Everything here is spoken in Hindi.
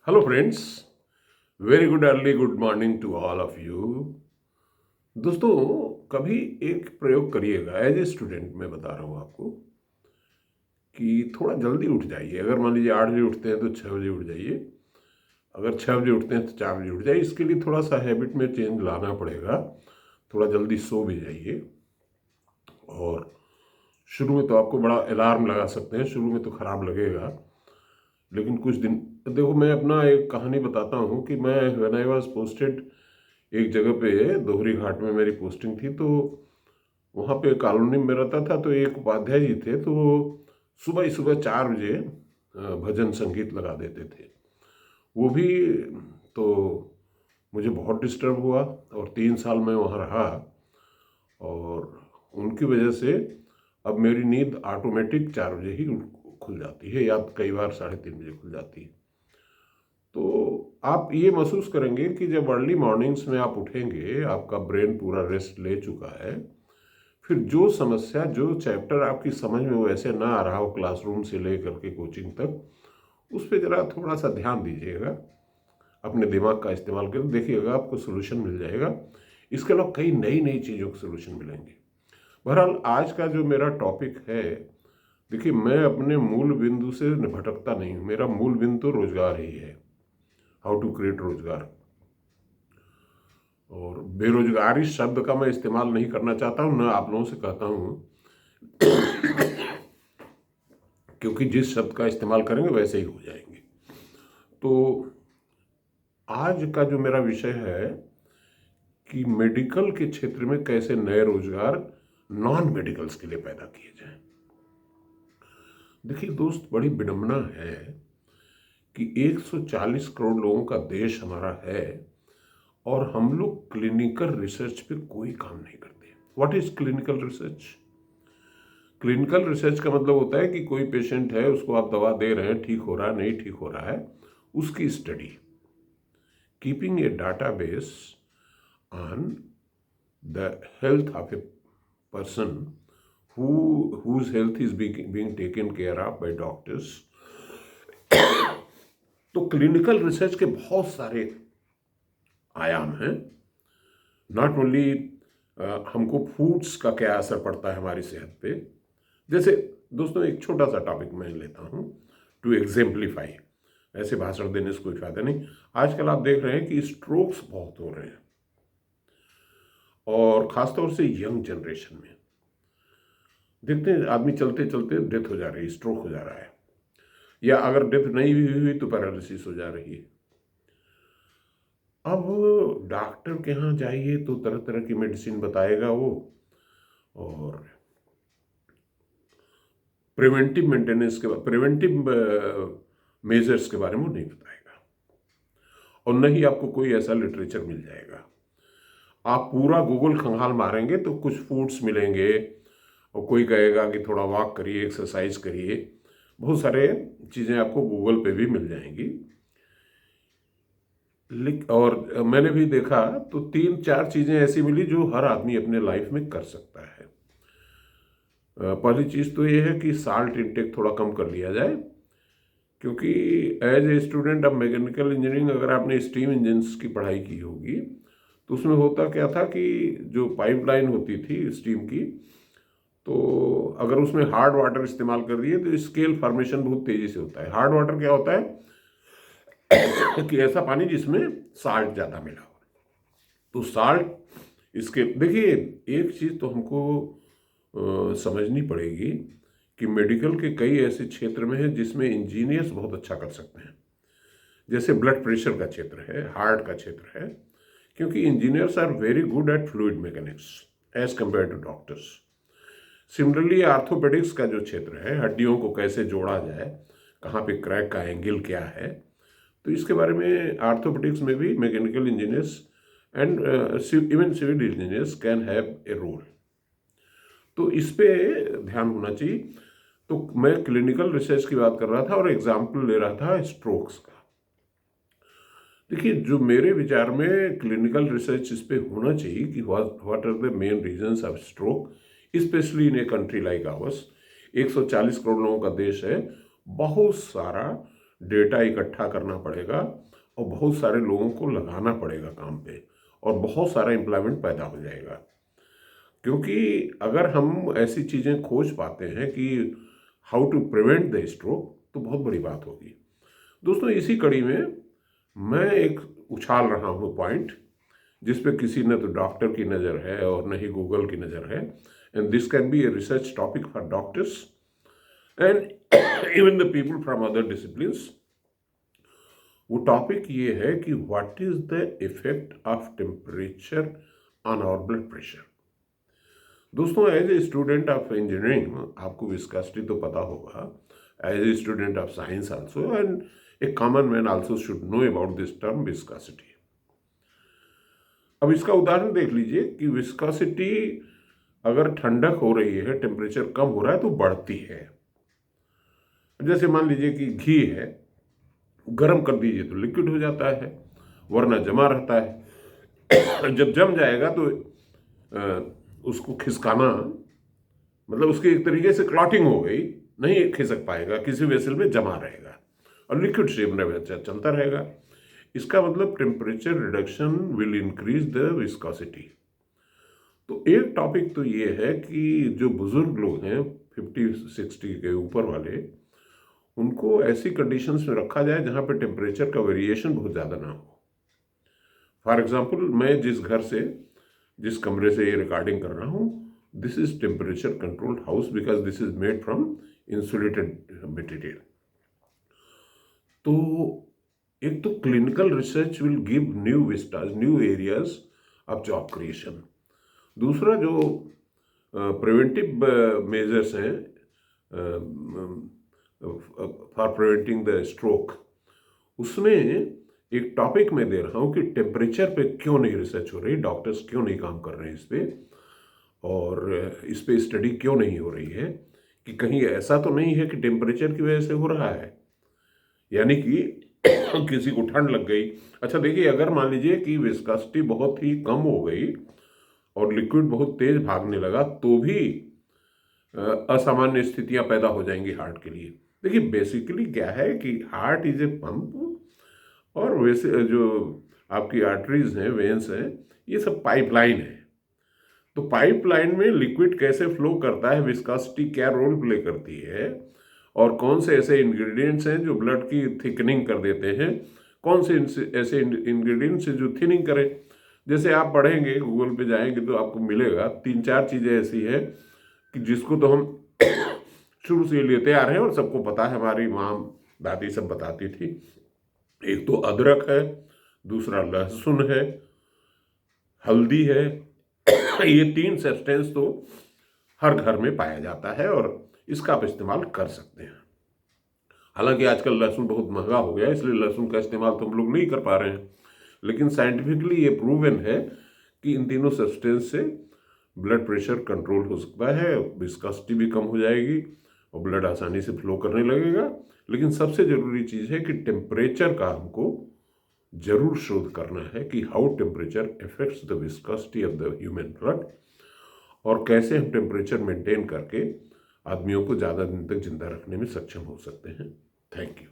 Hello friends, very good early good morning to all of you. दोस्तों, कभी एक प्रयोग करिएगा। एज ए स्टूडेंट मैं बता रहा हूँ आपको कि थोड़ा जल्दी उठ जाइए। अगर मान लीजिए 8 बजे उठते हैं तो 6 बजे उठ जाइए। अगर 6 बजे उठते हैं तो 4 बजे उठ जाइए। इसके लिए थोड़ा सा हैबिट में चेंज लाना पड़ेगा। थोड़ा जल्दी सो भी जाइए। और शुरू में तो आपको बड़ा अलार्म लगा सकते हैं, शुरू में तो ख़राब लगेगा, लेकिन कुछ दिन देखो। मैं अपना एक कहानी बताता हूँ कि मैं व्हेन आई वाज पोस्टेड एक जगह पे दोहरी घाट में मेरी पोस्टिंग थी। तो वहाँ पे कॉलोनी में रहता था। तो एक उपाध्याय जी थे, तो वो सुबह ही सुबह 4 बजे भजन संगीत लगा देते थे। वो भी तो मुझे बहुत डिस्टर्ब हुआ और 3 साल मैं वहाँ रहा। और उनकी वजह से अब मेरी नींद ऑटोमेटिक 4 बजे ही खुल जाती है, या कई बार 3:30 बजे खुल जाती है। तो आप ये महसूस करेंगे कि जब अर्ली मॉर्निंग्स में आप उठेंगे, आपका ब्रेन पूरा रेस्ट ले चुका है, फिर जो समस्या, जो चैप्टर आपकी समझ में वैसे ना आ रहा हो क्लासरूम से ले करके कोचिंग तक, उस पर ज़रा थोड़ा सा ध्यान दीजिएगा। अपने दिमाग का इस्तेमाल करके देखिएगा, आपको सोल्यूशन मिल जाएगा। इसके अलावा कई नई नई चीज़ों के सोल्यूशन मिलेंगे। बहरहाल, आज का जो मेरा टॉपिक है, देखिए, मैं अपने मूल बिंदु से भटकता नहीं हूँ। मेरा मूल बिंदु तो रोजगार ही है, हाउ टू क्रिएट रोजगार। और बेरोजगारी शब्द का मैं इस्तेमाल नहीं करना चाहता हूँ, न आप लोगों से कहता हूँ, क्योंकि जिस शब्द का इस्तेमाल करेंगे वैसे ही हो जाएंगे। तो आज का जो मेरा विषय है कि मेडिकल के क्षेत्र में कैसे नए रोजगार नॉन मेडिकल्स के लिए पैदा किए जाएं। देखिए दोस्त, बड़ी विडंबना है कि 140 करोड़ लोगों का देश हमारा है और हम लोग क्लिनिकल रिसर्च पे कोई काम नहीं करते। What is clinical research? Clinical research का मतलब होता है कि कोई पेशेंट है, उसको आप दवा दे रहे हैं, ठीक हो रहा है, नहीं ठीक हो रहा है, उसकी study, keeping A database on the health of a person whose health is being taken care of by doctors। तो क्लिनिकल रिसर्च के बहुत सारे आयाम हैं। नॉट ओनली हमको फूड्स का क्या असर पड़ता है हमारी सेहत पे। जैसे दोस्तों, एक छोटा सा टॉपिक मैं लेता हूँ टू एग्जेम्पलीफाई। ऐसे भाषण देने से कोई फायदा नहीं। आजकल आप देख रहे हैं कि स्ट्रोक्स बहुत हो रहे हैं, और खासतौर से यंग जनरेशन में देखते हैं आदमी चलते चलते डेथ हो जा रही है, स्ट्रोक हो जा रहा है, या अगर डेथ नहीं भी हुई तो पैरालिसिस हो जा रही है। अब डॉक्टर के यहाँ जाइए तो तरह तरह की मेडिसिन बताएगा वो, और प्रिवेंटिव मेंटेनेंस के, प्रिवेंटिव मेजर्स के बारे में वो नहीं बताएगा। और न ही आपको कोई ऐसा लिटरेचर मिल जाएगा। आप पूरा गूगल खंगाल मारेंगे तो कुछ फूड्स मिलेंगे, और कोई कहेगा कि थोड़ा वॉक करिए, एक्सरसाइज करिए, बहुत सारे चीज़ें आपको गूगल पे भी मिल जाएंगी। और मैंने भी देखा तो 3-4 चीज़ें ऐसी मिली जो हर आदमी अपने लाइफ में कर सकता है। पहली चीज़ तो ये है कि साल्ट इंटेक थोड़ा कम कर लिया जाए, क्योंकि as a student of mechanical engineering, अगर आपने स्टीम इंजन्स की पढ़ाई की होगी तो उसमें होता क्या था कि जो पाइपलाइन होती थी स्टीम की, तो अगर उसमें हार्ड वाटर इस्तेमाल कर दिए तो स्केल फॉर्मेशन बहुत तेज़ी से होता है। हार्ड वाटर क्या होता है कि ऐसा पानी जिसमें साल्ट ज़्यादा मिला हो। तो साल्ट, इसके देखिए, एक चीज़ तो हमको समझनी पड़ेगी कि मेडिकल के कई ऐसे क्षेत्र में हैं जिसमें इंजीनियर्स बहुत अच्छा कर सकते हैं। जैसे ब्लड प्रेशर का क्षेत्र है, हार्ट का क्षेत्र है, क्योंकि engineers are very good at fluid mechanics as compare to doctors. Similarly orthopaedics का जो क्षेत्र है, हड्डियों को कैसे जोड़ा जाए, कहाँ पे क्रैक का एंगल क्या है, तो इसके बारे में आर्थोपेडिक्स में भी mechanical engineers and even civil engineers can have a role. तो इस पे ध्यान होना चाहिए। तो मैं क्लिनिकल रिसर्च की बात कर रहा था और एग्जाम्पल ले रहा था स्ट्रोक्स का। देखिए, जो मेरे विचार में क्लिनिकल रिसर्च इस पे होना चाहिए कि what are the main reasons of stroke, specially in a country like ours. 140 crore लोगों का देश है, बहुत सारा डेटा इकट्ठा करना पड़ेगा और बहुत सारे लोगों को लगाना पड़ेगा काम पे, और बहुत सारा एम्प्लॉयमेंट पैदा हो जाएगा। क्योंकि अगर हम ऐसी चीज़ें खोज पाते हैं कि how to prevent the stroke, तो बहुत बड़ी बात होगी। दोस्तों, इसी कड़ी में मैं एक उछाल रहा हूँ पॉइंट, जिस पे किसी न तो डॉक्टर की नज़र है और न ही गूगल की नज़र है, and this can be a research topic for doctors and even the people from other disciplines. वो टॉपिक ये है कि what is the effect of temperature on our blood pressure. दोस्तों, as a student of engineering आपको विस्कोसिटी तो पता होगा, as a student of science also, and a common man also should know about this term viscosity. अब इसका उदाहरण देख लीजिए कि विस्कोसिटी अगर ठंडक हो रही है, टेम्परेचर कम हो रहा है, तो बढ़ती है। जैसे मान लीजिए कि घी है, गर्म कर दीजिए तो लिक्विड हो जाता है, वरना जमा रहता है। जब जम जाएगा तो उसको खिसकाना, मतलब उसकी एक तरीके से क्लॉटिंग हो गई, नहीं खिसक पाएगा, किसी वेसल में जमा रहेगा और लिक्विड शेप में चलता रहेगा। इसका मतलब temperature reduction will increase the viscosity. तो एक टॉपिक तो ये है कि जो बुजुर्ग लोग हैं 50-60 के ऊपर वाले, उनको ऐसी कंडीशंस में रखा जाए जहाँ पे टेम्परेचर का वेरिएशन बहुत ज़्यादा ना हो। फॉर एग्जांपल, मैं जिस कमरे से ये रिकॉर्डिंग कर रहा हूँ, this is temperature controlled house because this is made from insulated material. तो एक तो clinical research will give new vistas, new areas of job creation. दूसरा, जो प्रिवेंटिव मेजर्स हैं फॉर प्रिवेंटिंग द स्ट्रोक, उसमें एक टॉपिक मैं दे रहा हूँ कि टेम्परेचर पे क्यों नहीं रिसर्च हो रही, डॉक्टर्स क्यों नहीं काम कर रहे हैं इस पे, और इस पे स्टडी क्यों नहीं हो रही है, कि कहीं ऐसा तो नहीं है कि टेम्परेचर की वजह से हो रहा है, यानी कि किसी को ठंड लग गई। अच्छा देखिए, अगर मान लीजिए कि विस्कोसिटी बहुत ही कम हो गई और लिक्विड बहुत तेज भागने लगा, तो भी असामान्य स्थितियां पैदा हो जाएंगी हार्ट के लिए। देखिए, बेसिकली क्या है कि हार्ट इज ए पंप, और वैसे जो आपकी आर्टरीज हैं, वेन्स हैं, ये सब पाइपलाइन है। तो पाइपलाइन में लिक्विड कैसे फ्लो करता है, विस्कोसिटी क्या रोल प्ले करती है, और कौन से ऐसे इंग्रेडिएंट्स हैं जो ब्लड की थिकनिंग कर देते हैं, कौन से ऐसे इंग्रेडिएंट्स हैं जो थिनिंग करें। जैसे आप पढ़ेंगे, गूगल पे जाएंगे तो आपको मिलेगा 3-4 चीज़ें ऐसी है कि जिसको तो हम शुरू से लेते आ रहे हैं और सबको पता है, हमारी माँ दादी सब बताती थी। एक तो अदरक है, दूसरा लहसुन है, हल्दी है। ये 3 सब्सटेंस तो हर घर में पाया जाता है और इसका आप इस्तेमाल कर सकते हैं। हालांकि आजकल लहसुन बहुत महंगा हो गया है, इसलिए लहसुन का इस्तेमाल तो हम लोग नहीं कर पा रहे हैं, लेकिन साइंटिफिकली ये प्रूवन है कि इन तीनों सब्सटेंस से ब्लड प्रेशर कंट्रोल हो सकता है, विस्कोसिटी भी कम हो जाएगी और ब्लड आसानी से फ्लो करने लगेगा। लेकिन सबसे ज़रूरी चीज़ है कि टेम्परेचर का हमको जरूर शोध करना है कि how temperature affects the viscosity of the human blood, और कैसे हम टेम्परेचर मेंटेन करके आदमियों को ज़्यादा दिन तक जिंदा रखने में सक्षम हो सकते हैं। Thank you.